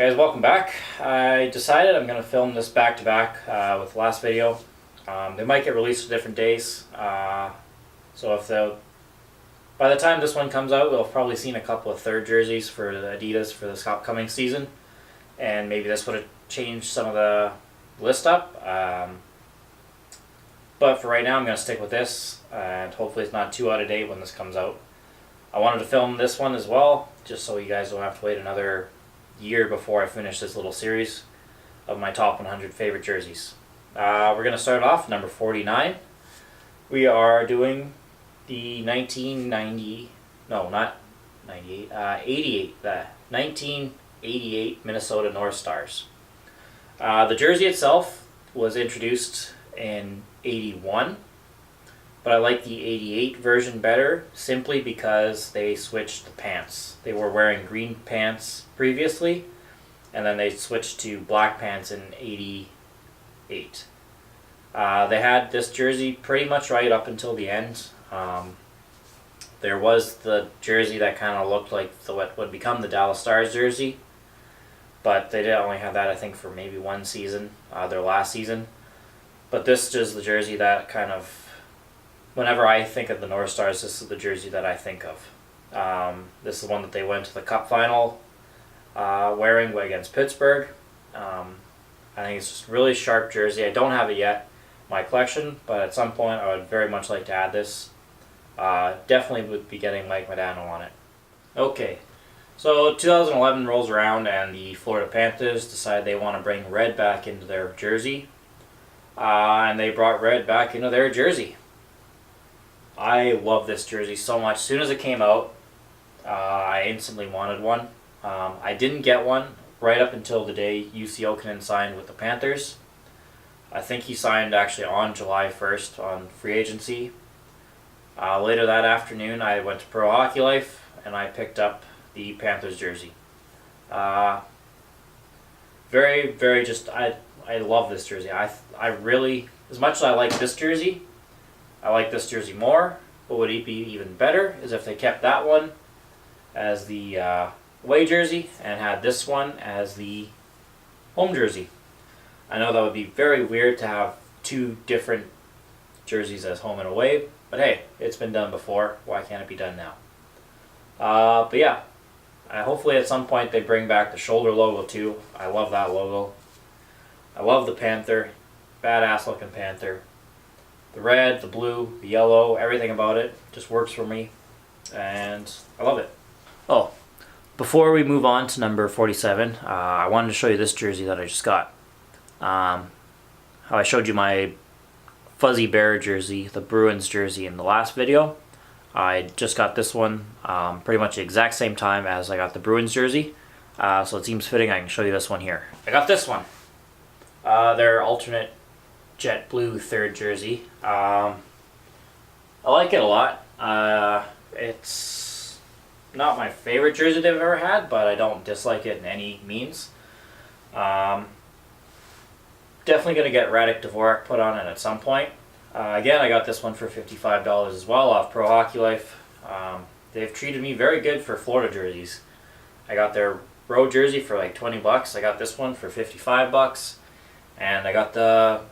Guys, welcome back. I decided I'm going to film this back to back with the last video. They might get released on different days. So by the time this one comes out, we'll have probably seen a couple of third jerseys for the Adidas for this upcoming season. And maybe this would have changed some of the list up. But for right now, I'm going to stick with this. And hopefully it's not too out of date when this comes out. I wanted to film this one as well, just so you guys don't have to wait another year before I finish this little series of my top 100 favorite jerseys. We're going to start off number 49. We are doing the 1988 Minnesota North Stars. The jersey itself was introduced in 81. But I like the 88 version better simply because they switched the pants. They were wearing green pants previously, and then they switched to black pants in 88. They had this jersey pretty much right up until the end. There was the jersey that kind of looked like what would become the Dallas Stars jersey, but they did only have that, I think, for maybe one season, their last season. But this is the jersey that kind of, whenever I think of the North Stars, this is the jersey that I think of. This is the one that they went to the Cup final wearing against Pittsburgh. I think it's just a really sharp jersey. I don't have it yet in my collection, but at some point I would very much like to add this. Definitely would be getting Mike Modano on it. Okay, so 2011 rolls around and the Florida Panthers decide they want to bring red back into their jersey. And they brought red back into their jersey. I love this jersey so much. As soon as it came out, I instantly wanted one. I didn't get one right up until the day UC Okinen signed with the Panthers. I think he signed actually on July 1st on free agency. Later that afternoon, I went to Pro Hockey Life and I picked up the Panthers jersey. Very, very I love this jersey. I really, as much as I like this jersey, I like this jersey more. What would be even better is if they kept that one as the away jersey and had this one as the home jersey. I know that would be very weird to have two different jerseys as home and away, but hey, it's been done before. Why can't it be done now? But yeah, hopefully at some point they bring back the shoulder logo too. I love that logo. I love the Panther. Badass looking Panther. The red, the blue, the yellow, everything about it just works for me, and I love it. Oh, before we move on to number 47, I wanted to show you this jersey that I just got. How I showed you my Fuzzy Bear jersey, the Bruins jersey in the last video. I just got this one pretty much the exact same time as I got the Bruins jersey, so it seems fitting I can show you this one here. I got this one. Their alternate jet blue third jersey. I like it a lot. It's not my favorite jersey they've ever had, but I don't dislike it in any means. Definitely going to get Radek Dvorak put on it at some point. Again, I got this one for $55 as well off Pro Hockey Life. They've treated me very good for Florida jerseys. I got their road jersey for like $20. I got this one for $55. And I got the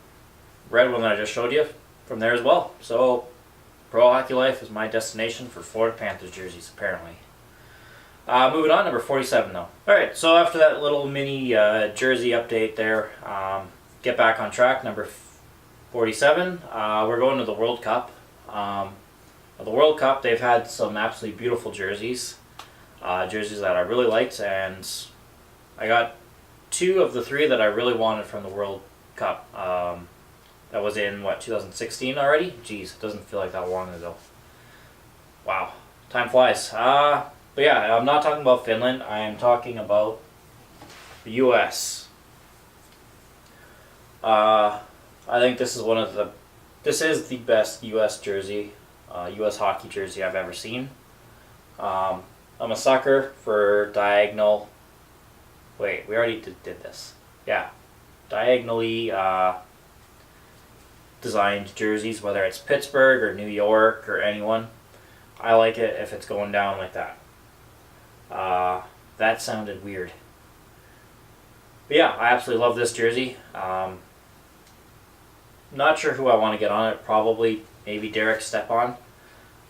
red one that I just showed you from there as well. So Pro Hockey Life is my destination for Florida Panthers jerseys, apparently. Moving on, number 47 though. Alright, so after that little mini jersey update there, get back on track, number 47, we're going to the World Cup. The World Cup, they've had some absolutely beautiful jerseys. Jerseys that I really liked, and I got two of the three that I really wanted from the World Cup. That was in, 2016 already? Jeez, it doesn't feel like that long ago. Wow, time flies. But yeah, I'm not talking about Finland. I am talking about the U.S. I think this is the best U.S. jersey, U.S. hockey jersey I've ever seen. I'm a sucker for diagonal. Wait, we already did this. Yeah, diagonally designed jerseys, whether it's Pittsburgh or New York or anyone. I like it if it's going down like that. That sounded weird. But yeah, I absolutely love this jersey. Not sure who I want to get on it. Probably maybe Derek Stepan.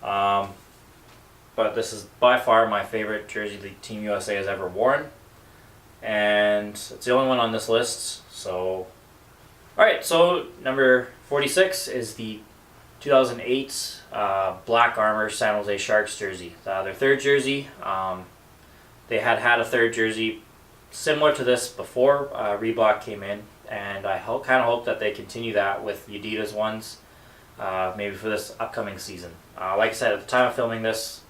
But this is by far my favorite jersey the Team USA has ever worn. And it's the only one on this list. So, alright, so number 46 is the 2008 Black Armor San Jose Sharks jersey. Their third jersey. They had a third jersey similar to this before Reebok came in. And I kind of hope that they continue that with the Adidas ones, maybe for this upcoming season. Like I said, at the time of filming this,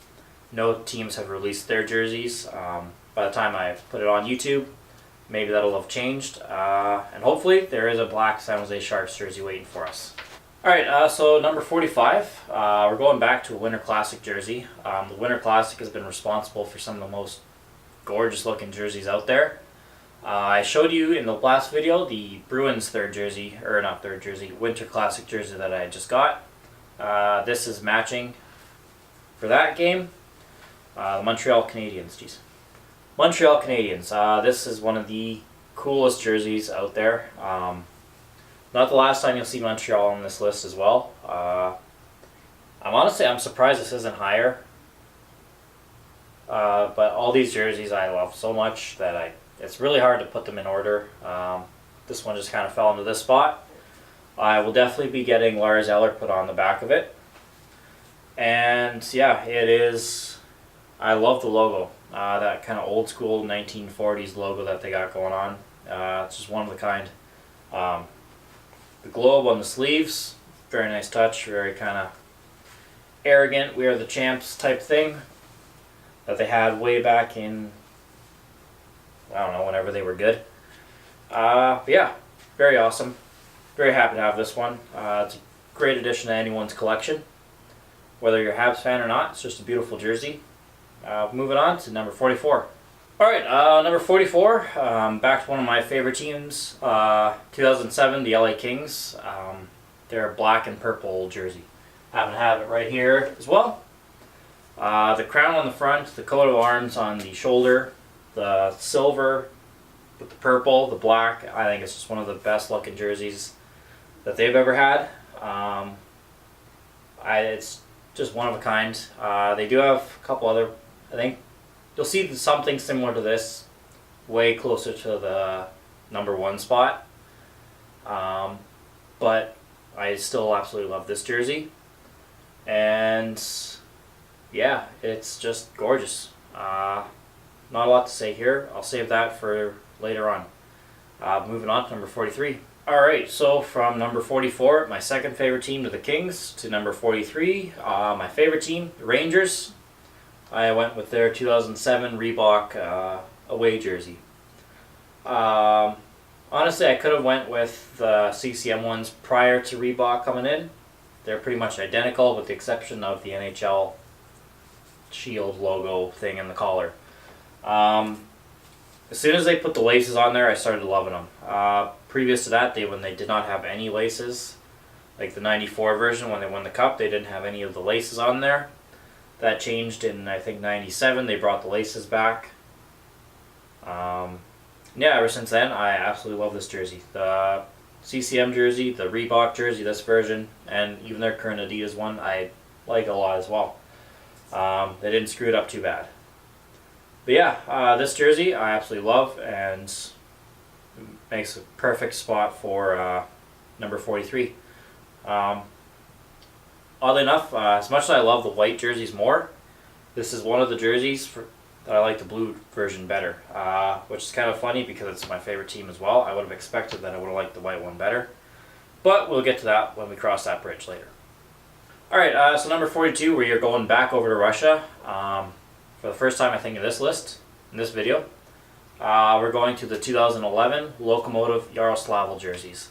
no teams have released their jerseys. By the time I put it on YouTube, maybe that'll have changed. And hopefully there is a black San Jose Sharks jersey waiting for us. Alright, so number 45, we're going back to a Winter Classic jersey. The Winter Classic has been responsible for some of the most gorgeous looking jerseys out there. I showed you in the last video the Bruins Winter Classic jersey that I just got. This is matching for that game. The Montreal Canadiens, Montreal Canadiens. This is one of the coolest jerseys out there. Not the last time you'll see Montreal on this list as well. I'm surprised this isn't higher. But all these jerseys I love so much that it's really hard to put them in order. This one just kind of fell into this spot. I will definitely be getting Lars Eller put on the back of it. And yeah, it is. I love the logo. That kind of old school 1940s logo that they got going on. It's just one of a kind. The globe on the sleeves, very nice touch, very kind of arrogant, we are the champs type thing that they had way back in, I don't know, whenever they were good. But yeah, very awesome. Very happy to have this one. It's a great addition to anyone's collection. Whether you're a Habs fan or not, it's just a beautiful jersey. Moving on to number 44. Alright, number 44, back to one of my favorite teams, 2007, the LA Kings. Their black and purple jersey. Happen to have it right here as well. The crown on the front, the coat of arms on the shoulder, the silver with the purple, the black. I think it's just one of the best looking jerseys that they've ever had. It's just one of a kind. They do have a couple other, I think you'll see something similar to this way closer to the number 1 spot. But I still absolutely love this jersey. And yeah, it's just gorgeous. Not a lot to say here. I'll save that for later on. Moving on to number 43. Alright, so from number 44, my second favorite team to the Kings, to number 43, my favorite team, the Rangers. I went with their 2007 Reebok away jersey. Honestly, I could have went with the CCM ones prior to Reebok coming in. They're pretty much identical with the exception of the NHL shield logo thing in the collar. As soon as they put the laces on there, I started loving them. Previous to that, when they did not have any laces, like the 94 version when they won the Cup, they didn't have any of the laces on there. That changed in, I think, 97. They brought the laces back. Yeah, ever since then, I absolutely love this jersey. The CCM jersey, the Reebok jersey, this version, and even their current Adidas one, I like a lot as well. They didn't screw it up too bad. But yeah, this jersey I absolutely love, and makes a perfect spot for number 43. Oddly enough, as much as I love the white jerseys more, this is one of the jerseys that I like the blue version better, which is kind of funny because it's my favorite team as well. I would have expected that I would have liked the white one better, but we'll get to that when we cross that bridge later. Alright, so number 42, we are going back over to Russia for the first time, I think, in this list, in this video. We're going to the 2011 Lokomotiv Yaroslavl jerseys.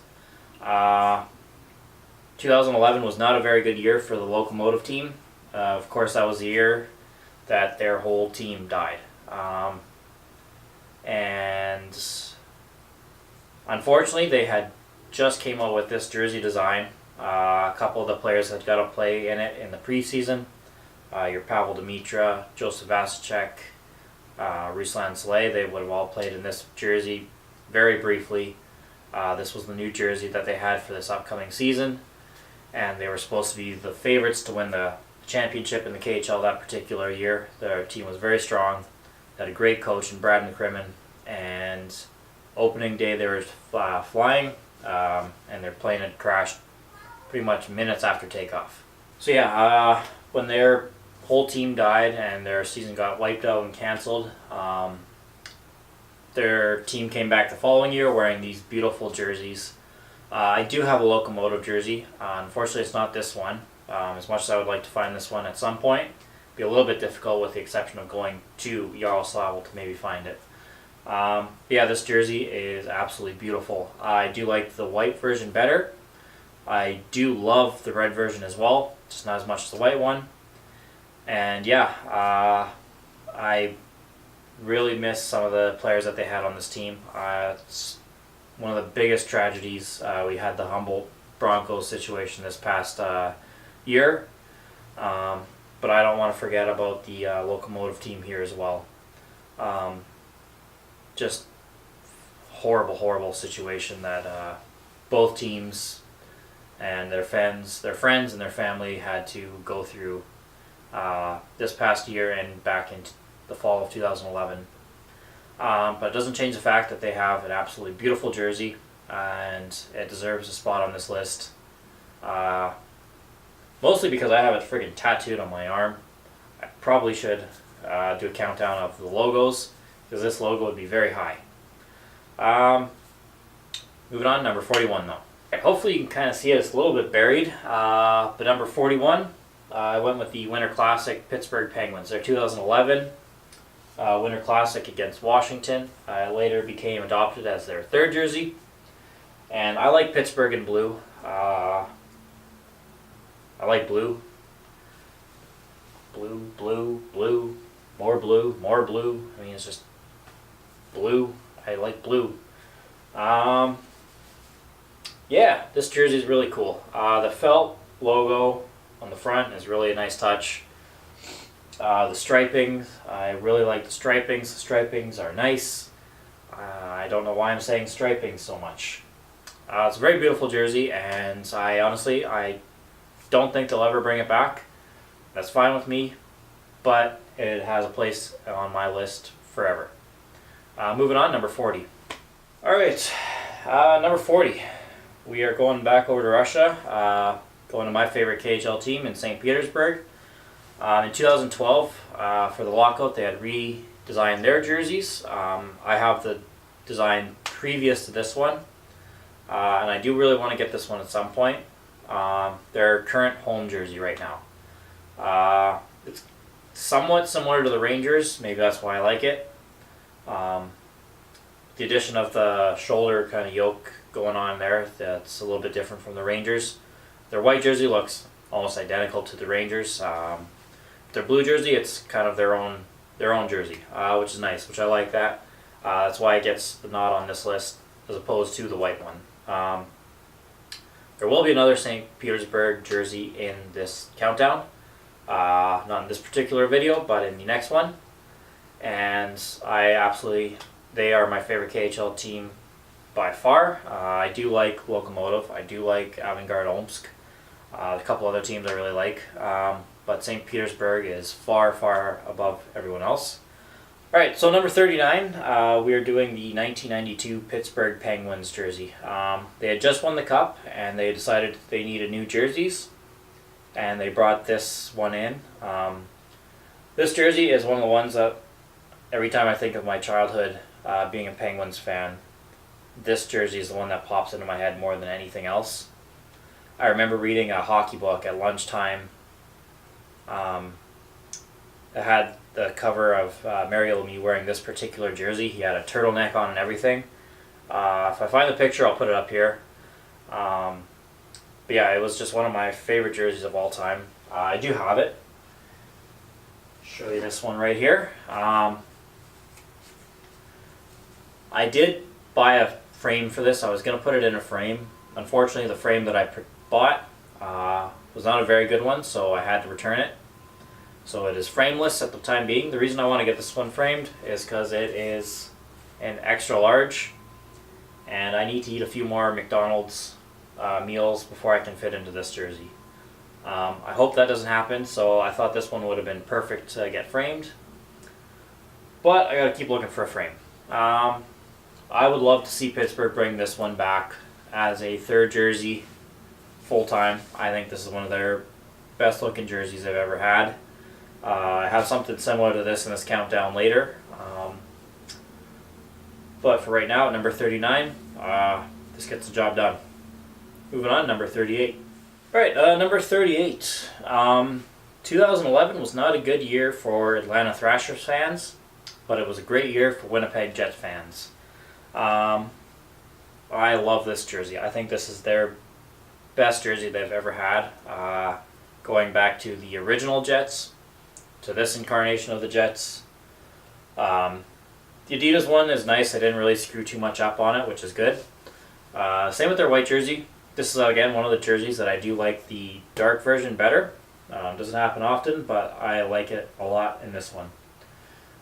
2011 was not a very good year for the Lokomotiv team. Of course, that was the year that their whole team died. And unfortunately, they had just came out with this jersey design. A couple of the players had got to play in it in the preseason. Your Pavel Demitra, Joseph Vasicek, Ruslan Saleh, they would have all played in this jersey very briefly. This was the new jersey that they had for this upcoming season, and they were supposed to be the favorites to win the championship in the KHL that particular year. Their team was very strong. They had a great coach in Brad McCrimmon, and opening day they were flying, and their plane had crashed pretty much minutes after takeoff. So yeah, when their whole team died and their season got wiped out and canceled, their team came back the following year wearing these beautiful jerseys. I do have a Locomotive jersey. Unfortunately, it's not this one. As much as I would like to find this one at some point, it'd be a little bit difficult with the exception of going to Yaroslavl to maybe find it. Yeah, this jersey is absolutely beautiful. I do like the white version better. I do love the red version as well, just not as much as the white one. And yeah, I really miss some of the players that they had on this team. It's one of the biggest tragedies. We had the Humboldt Broncos situation this past year, but I don't want to forget about the Locomotive team here as well. Just horrible situation that both teams and their friends and their family had to go through this past year and back in the fall of 2011. But it doesn't change the fact that they have an absolutely beautiful jersey, and it deserves a spot on this list. Mostly because I have it friggin' tattooed on my arm. I probably should do a countdown of the logos, because this logo would be very high. Moving on, number 41 though. Okay, hopefully you can kind of see it, it's a little bit buried. But number 41, I went with the Winter Classic Pittsburgh Penguins. Their 2011 Winter Classic against Washington. Later became adopted as their third jersey. And I like Pittsburgh in blue. I like blue. Blue, more blue. I mean, it's just blue. I like blue. Yeah, this jersey is really cool. The felt logo on the front is really a nice touch. The striping, I really like the stripings. The stripings are nice. I don't know why I'm saying striping so much. It's a very beautiful jersey, and I don't think they'll ever bring it back. That's fine with me, but it has a place on my list forever. Moving on, number 40. Alright, number 40. We are going back over to Russia, going to my favorite KHL team in St. Petersburg. In 2012, for the lockout, they had redesigned their jerseys. I have the design previous to this one, and I do really want to get this one at some point. Their current home jersey right now. It's somewhat similar to the Rangers, maybe that's why I like it. The addition of the shoulder kind of yoke going on there, that's a little bit different from the Rangers. Their white jersey looks almost identical to the Rangers. Their blue jersey, it's kind of their own jersey, which is nice, which I like that. That's why it gets the nod on this list as opposed to the white one. There will be another St. Petersburg jersey in this countdown. Not in this particular video, but in the next one. And they are my favorite KHL team by far. I do like Locomotive. I do like Avangard Omsk. A couple other teams I really like. But St. Petersburg is far above everyone else. Alright, so number 39, we are doing the 1992 Pittsburgh Penguins jersey. They had just won the Cup, and they decided they needed new jerseys, and they brought this one in. This jersey is one of the ones that every time I think of my childhood being a Penguins fan, this jersey is the one that pops into my head more than anything else. I remember reading a hockey book at lunchtime. It had the cover of Mario Lemieux wearing this particular jersey. He had a turtleneck on and everything. If I find the picture, I'll put it up here. But yeah, it was just one of my favorite jerseys of all time. I do have it. Show you this one right here. I did buy a frame for this. I was going to put it in a frame. Unfortunately, the frame that I bought was not a very good one, so I had to return it. So it is frameless at the time being. The reason I want to get this one framed is because it is an extra large. and I need to eat a few more McDonald's meals before I can fit into this jersey. I hope that doesn't happen, so I thought this one would have been perfect to get framed. But I gotta keep looking for a frame. I would love to see Pittsburgh bring this one back as a third jersey full time. I think this is one of their best looking jerseys they've ever had. I have something similar to this in this countdown later. But for right now, at number 39, this gets the job done. Moving on, number 38. Alright, number 38. 2011 was not a good year for Atlanta Thrashers fans, but it was a great year for Winnipeg Jets fans. I love this jersey. I think this is their best jersey they've ever had. Going back to the original Jets, to this incarnation of the Jets. The Adidas one is nice. I didn't really screw too much up on it, which is good. Same with their white jersey. This is, again, one of the jerseys that I do like the dark version better. Doesn't happen often, but I like it a lot in this one.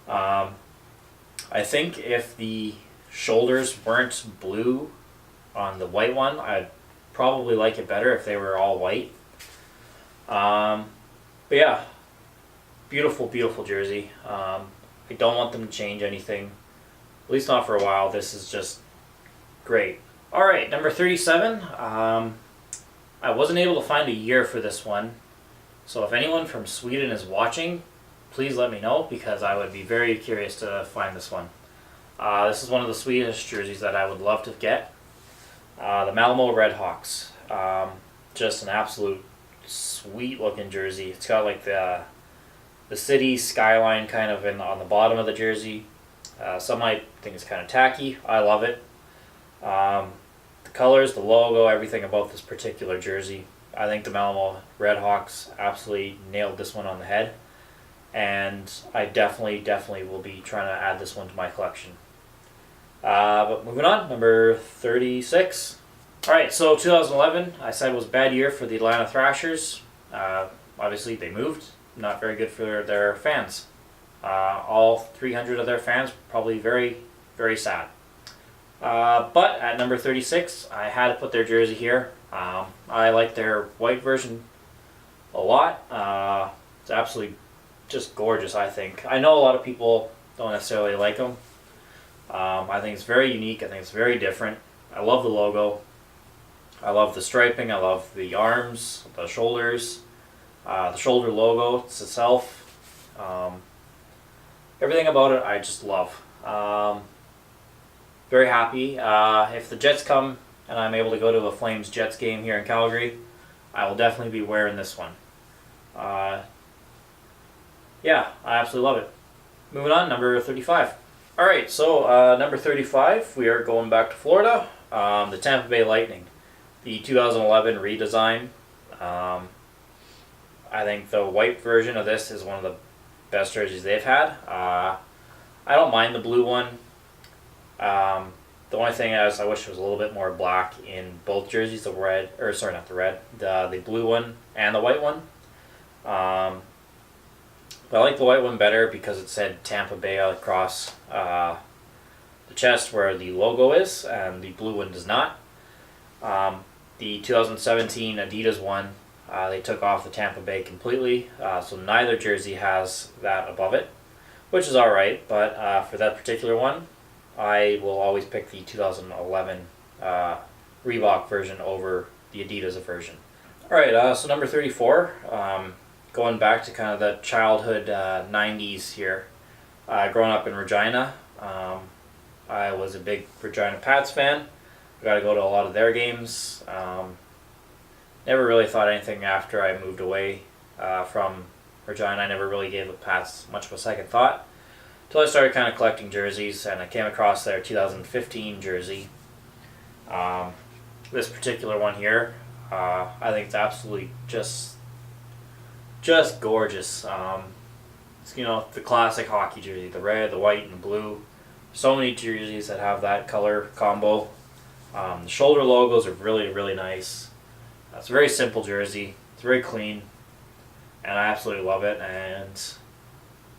I think if the shoulders weren't blue on the white one, I'd probably like it better if they were all white. But yeah, beautiful, beautiful jersey. I don't want them to change anything, at least not for a while. This is just great. Alright, number 37. I wasn't able to find a year for this one, so if anyone from Sweden is watching, please let me know, because I would be very curious to find this one. This is one of the Swedish jerseys that I would love to get. The Malmo Redhawks. Just an absolute sweet looking jersey. It's got like the city skyline kind of on the bottom of the jersey. Some might think it's kind of tacky. I love it. The colors, the logo, everything about this particular jersey. I think the Malmo Redhawks absolutely nailed this one on the head. And I definitely will be trying to add this one to my collection. But moving on, number 36. Alright, so 2011, I said was a bad year for the Atlanta Thrashers. Obviously, they moved. Not very good for their fans. All 300 of their fans probably very, very sad. But at number 36, I had to put their jersey here. I like their white version a lot. It's absolutely just gorgeous, I think. I know a lot of people don't necessarily like them. I think it's very unique. I think it's very different. I love the logo. I love the striping. I love the arms, the shoulders, the shoulder logo itself. Everything about it I just love. Very happy. If the Jets come and I'm able to go to a Flames-Jets game here in Calgary, I will definitely be wearing this one. Yeah, I absolutely love it. Moving on, number 35. Alright, so number 35, we are going back to Florida. The Tampa Bay Lightning. The 2011 redesign. I think the white version of this is one of the best jerseys they've had. I don't mind the blue one. The only thing is I wish it was a little bit more black in both jerseys, the red, or sorry, not the red, the blue one and the white one. But I like the white one better because it said Tampa Bay across the chest where the logo is, and the blue one does not. The 2017 Adidas one, they took off the Tampa Bay completely, so neither jersey has that above it, which is alright, but for that particular one, I will always pick the 2011 Reebok version over the Adidas version. Alright, so number 34, going back to kind of the childhood 90s here. Growing up in Regina, I was a big Regina Pats fan. I got to go to a lot of their games. Never really thought anything after I moved away from Regina. I never really gave the Pats much of a second thought until I started kind of collecting jerseys, and I came across their 2015 jersey. This particular one here, I think it's absolutely just gorgeous. It's, the classic hockey jersey, the red, the white, and the blue. So many jerseys that have that color combo. The shoulder logos are really, really nice. It's a very simple jersey. It's very clean, and I absolutely love it. And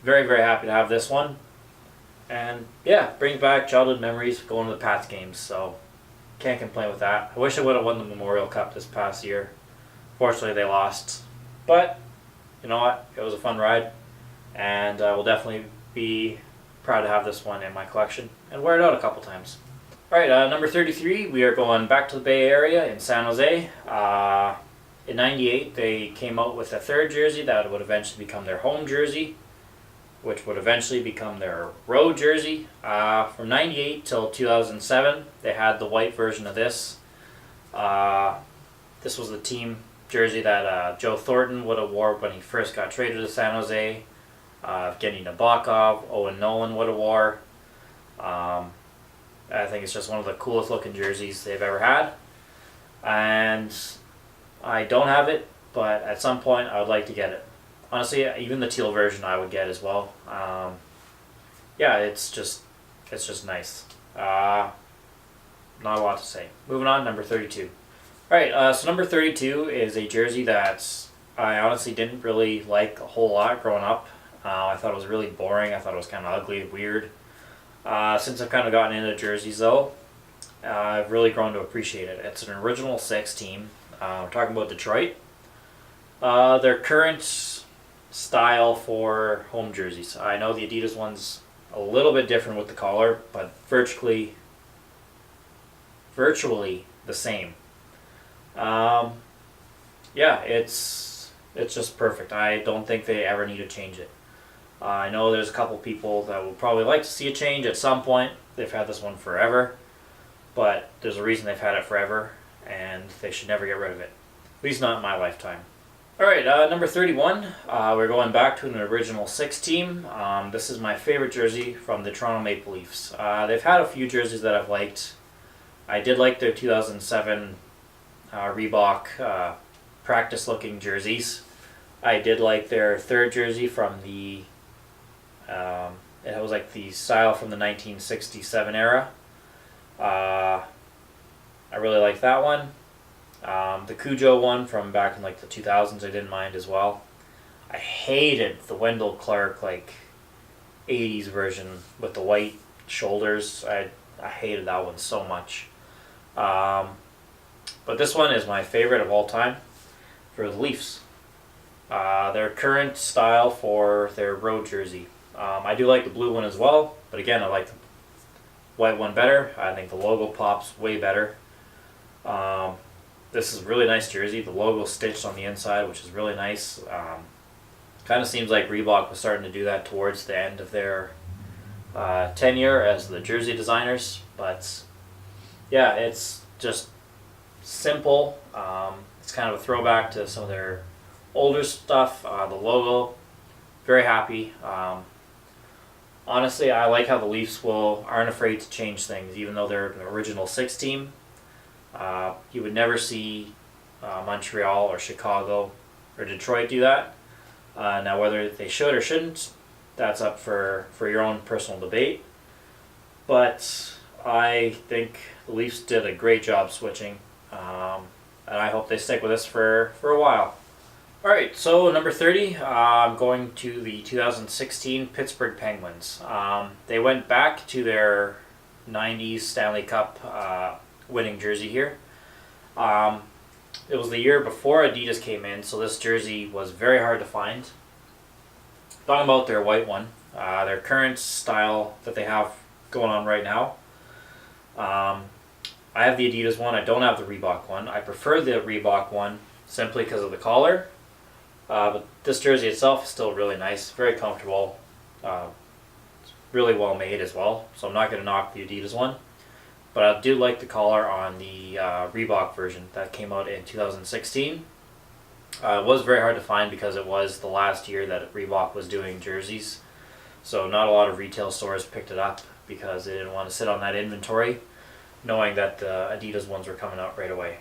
very, very happy to have this one. And yeah, brings back childhood memories going to the Pats games. So can't complain with that. I wish I would have won the Memorial Cup this past year. Fortunately, they lost. But, you know what? It was a fun ride. And I will definitely be proud to have this one in my collection and wear it out a couple times. Alright, number 33, we are going back to the Bay Area in San Jose. In 98, they came out with a third jersey that would eventually become their home jersey, which would eventually become their road jersey. From 98 till 2007, they had the white version of this. This was the team jersey that Joe Thornton would have wore when he first got traded to San Jose. Evgeny Nabokov, Owen Nolan would have wore. I think it's just one of the coolest looking jerseys they've ever had. And I don't have it, but at some point I would like to get it. Honestly, even the teal version I would get as well. Yeah, it's just nice. Not a lot to say. Moving on, number 32. Alright, so number 32 is a jersey that I honestly didn't really like a whole lot growing up. I thought it was really boring. I thought it was kind of ugly, weird. Since I've kind of gotten into jerseys though, I've really grown to appreciate it. It's an original 6 team. We're talking about Detroit. Their current style for home jerseys. I know the Adidas one's a little bit different with the collar, but virtually the same. Yeah, it's just perfect. I don't think they ever need to change it. I know there's a couple people that will probably like to see a change at some point. They've had this one forever, but there's a reason they've had it forever, and they should never get rid of it. At least not in my lifetime. Alright, number 31, we're going back to an original 6 team. This is my favorite jersey from the Toronto Maple Leafs. They've had a few jerseys that I've liked. I did like their 2007 Reebok practice-looking jerseys. I did like their third jersey from the it was like the style from the 1967 era. I really like that one. The Cujo one from back in like the 2000s I didn't mind as well. I hated the Wendell Clark like 80s version with the white shoulders. I hated that one so much. But this one is my favorite of all time for the Leafs. Their current style for their road jersey. I do like the blue one as well, but again, I like the white one better. I think the logo pops way better. This is a really nice jersey. The logo stitched on the inside, which is really nice. Kind of seems like Reebok was starting to do that towards the end of their tenure as the jersey designers. But yeah, it's just simple. It's kind of a throwback to some of their older stuff. The logo, very happy. Honestly, I like how the Leafs aren't afraid to change things, even though they're an original 6 team. You would never see Montreal or Chicago or Detroit do that. Now, whether they should or shouldn't, that's up for your own personal debate. But I think the Leafs did a great job switching, and I hope they stick with us for a while. Alright, so number 30, I'm going to the 2016 Pittsburgh Penguins. They went back to their 90s Stanley Cup winning jersey here. It was the year before Adidas came in, so this jersey was very hard to find. Talking about their white one, their current style that they have going on right now. I have the Adidas one, I don't have the Reebok one. I prefer the Reebok one simply because of the collar. But this jersey itself is still really nice, very comfortable, it's really well made as well, so I'm not going to knock the Adidas one. But I do like the collar on the Reebok version that came out in 2016. It was very hard to find because it was the last year that Reebok was doing jerseys, so not a lot of retail stores picked it up because they didn't want to sit on that inventory, knowing that the Adidas ones were coming out right away.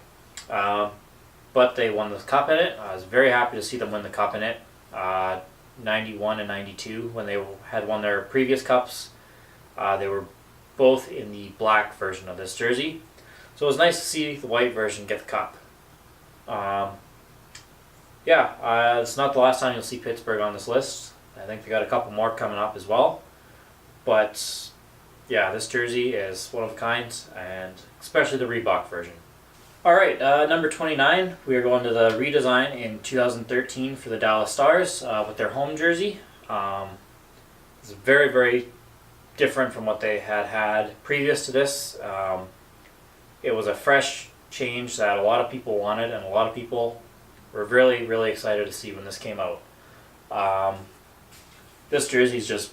But they won the cup in it. I was very happy to see them win the cup in it. 91 and 92, when they had won their previous cups, they were both in the black version of this jersey. So it was nice to see the white version get the cup. It's not the last time you'll see Pittsburgh on this list. I think they got a couple more coming up as well. But yeah, this jersey is one of a kind, and especially the Reebok version. Alright, number 29, we are going to the redesign in 2013 for the Dallas Stars with their home jersey. It's very, very different from what they had previous to this. It was a fresh change that a lot of people wanted, and a lot of people were really, really excited to see when this came out. This jersey is just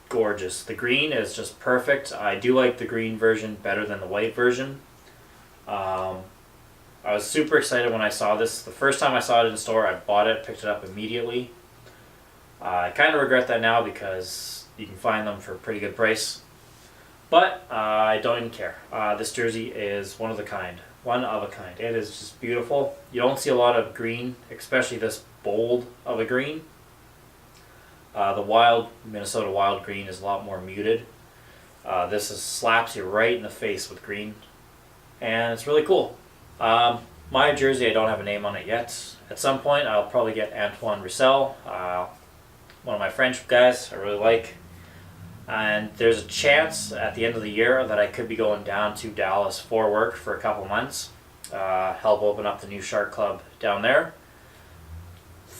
gorgeous. The green is just perfect. I do like the green version better than the white version. I was super excited when I saw this. The first time I saw it in the store, I bought it, picked it up immediately. I kind of regret that now because you can find them for a pretty good price. But I don't even care. This jersey is one of a kind. One of a kind. It is just beautiful. You don't see a lot of green, especially this bold of a green. The Minnesota Wild green is a lot more muted. This slaps you right in the face with green. And it's really cool. My jersey, I don't have a name on it yet. At some point, I'll probably get Antoine Roussel, one of my French guys I really like. And there's a chance at the end of the year that I could be going down to Dallas for work for a couple months, help open up the new Shark Club down there.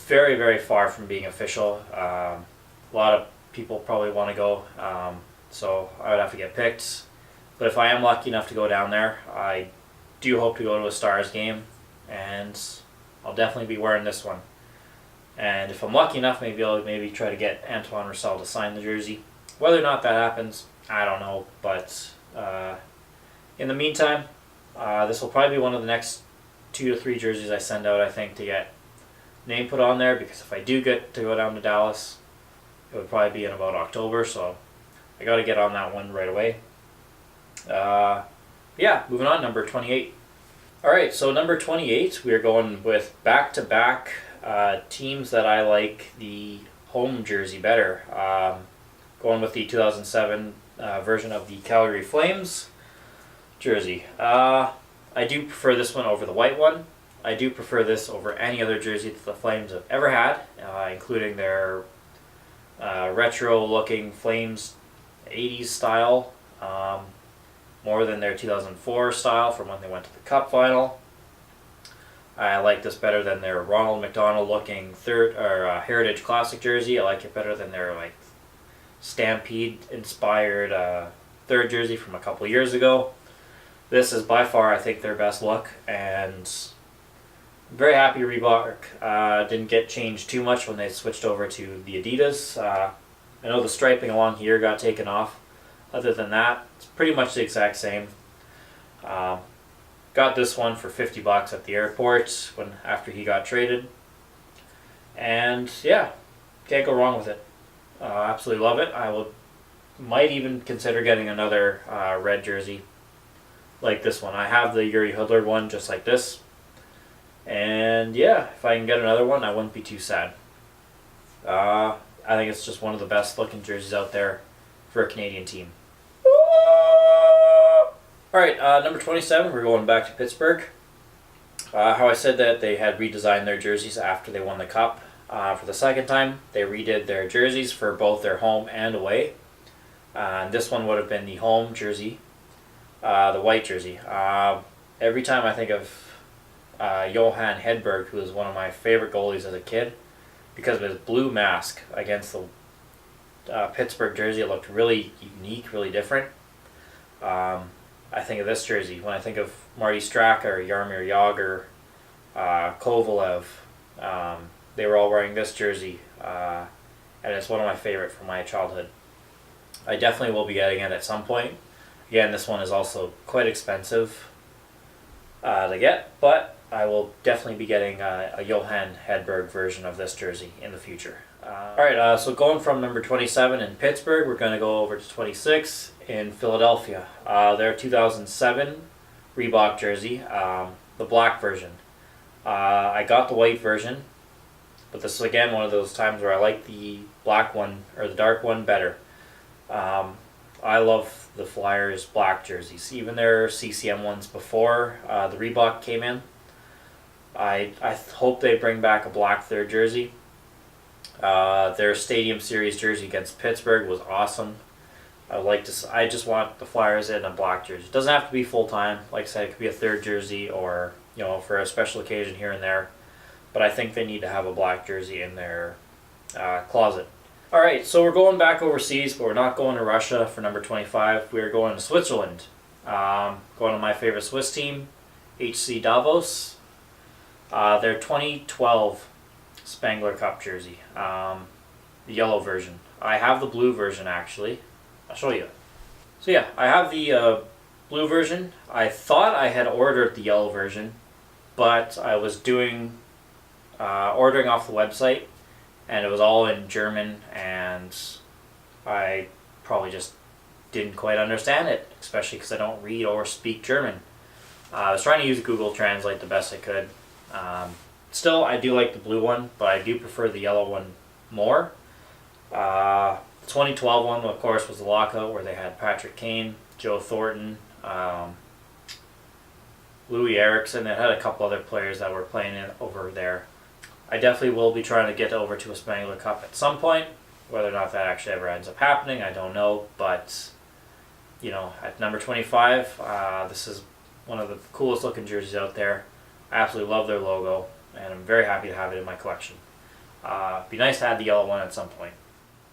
Very, very far from being official. A lot of people probably want to go, so I would have to get picked. But if I am lucky enough to go down there, I do hope to go to a Stars game, and I'll definitely be wearing this one. And if I'm lucky enough, maybe I'll try to get Antoine Roussel to sign the jersey. Whether or not that happens, I don't know. But in the meantime, this will probably be one of the next 2 to 3 jerseys I send out, I think, to get name put on there. Because if I do get to go down to Dallas, it would probably be in about October. So I got to get on that one right away. Yeah, moving on, number 28. Alright, so number 28, we are going with back-to-back teams that I like the home jersey better. Going with the 2007 version of the Calgary Flames jersey. I do prefer this one over the white one. I do prefer this over any other jersey that the Flames have ever had, including their retro-looking Flames 80s style. More than their 2004 style from when they went to the Cup final. I like this better than their Ronald McDonald looking Heritage Classic jersey. I like it better than their Stampede inspired third jersey from a couple years ago. This is by far, I think, their best look, and I'm very happy Reebok didn't get changed too much when they switched over to the Adidas. I know the striping along here got taken off. Other than that, it's pretty much the exact same. Got this one for $50 at the airport after he got traded, and yeah, can't go wrong with it. Absolutely love it. Might even consider getting another red jersey like this one. I have the Yuri Hudler one just like this, and yeah, if I can get another one, I wouldn't be too sad. I think it's just one of the best looking jerseys out there for a Canadian team. Alright, number 27, we're going back to Pittsburgh. How I said that they had redesigned their jerseys after they won the Cup. For the second time, they redid their jerseys for both their home and away. And this one would have been the home jersey, the white jersey. Every time I think of Johan Hedberg, who was one of my favorite goalies as a kid, because of his blue mask against the Pittsburgh jersey, it looked really unique, really different. I think of this jersey when I think of Marty Straka, Jaromir Jagr, Kovalev. They were all wearing this jersey, and it's one of my favorite from my childhood. I definitely will be getting it at some point. Again, this one is also quite expensive to get, but I will definitely be getting a Johan Hedberg version of this jersey in the future. Alright, so going from number 27 in Pittsburgh, we're going to go over to 26 in Philadelphia. Their 2007 Reebok jersey, the black version. I got the white version, but this is again one of those times where I like the black one, or the dark one, better. I love the Flyers black jerseys, even their CCM ones before the Reebok came in. I hope they bring back a black third jersey. Their Stadium Series jersey against Pittsburgh was awesome. I just want the Flyers in a black jersey. It doesn't have to be full time. Like I said, it could be a third jersey or for a special occasion here and there. But I think they need to have a black jersey in their closet. All right, so we're going back overseas, but we're not going to Russia for number 25. We're going to Switzerland. Going to my favorite Swiss team, HC Davos. Their 2012 Spangler Cup jersey, the yellow version. I have the blue version actually. I'll show you. So yeah, I have the blue version. I thought I had ordered the yellow version, but I was doing ordering off the website, and it was all in German, and I probably just didn't quite understand it, especially because I don't read or speak German. I was trying to use Google Translate the best I could. Still, I do like the blue one, but I do prefer the yellow one more. The 2012 one, of course, was the lockout where they had Patrick Kane, Joe Thornton, Louis Eriksson. They had a couple other players that were playing over there. I definitely will be trying to get over to a Spangler Cup at some point. Whether or not that actually ever ends up happening, I don't know. But, at number 25, this is one of the coolest looking jerseys out there. I absolutely love their logo, and I'm very happy to have it in my collection. Be nice to add the yellow one at some point.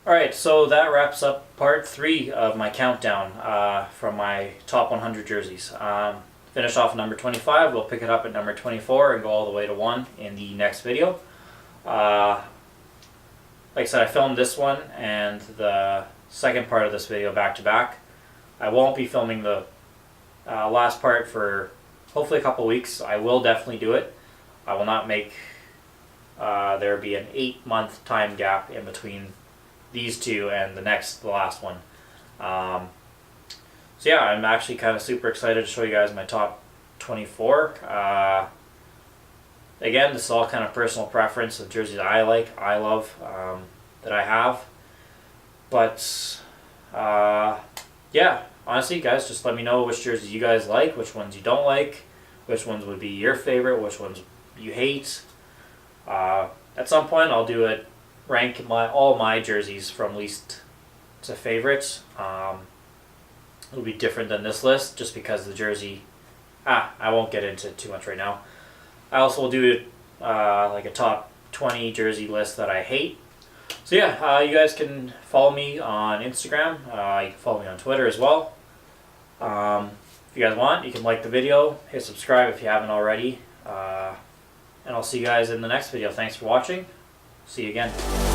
Alright, so that wraps up part 3 of my countdown from my top 100 jerseys. Finish off at number 25, we'll pick it up at number 24 and go all the way to 1 in the next video. Like I said, I filmed this one and the second part of this video back to back. I won't be filming the last part for hopefully a couple weeks. I will definitely do it. I will not make there be an 8-month time gap in between these two and the last one. So yeah, I'm actually kind of super excited to show you guys my top 24. Again, this is all kind of personal preference of jerseys I like, I love, that I have. But yeah, honestly, guys, just let me know which jerseys you guys like, which ones you don't like, which ones would be your favorite, which ones you hate. At some point, I'll do it. Rank all my jerseys from least to favorites. It'll be different than this list just because the jersey. I won't get into it too much right now. I also will do like a top 20 jersey list that I hate. So yeah, you guys can follow me on Instagram. You can follow me on Twitter as well. If you guys want, you can like the video, hit subscribe if you haven't already. And I'll see you guys in the next video. Thanks for watching. See you again.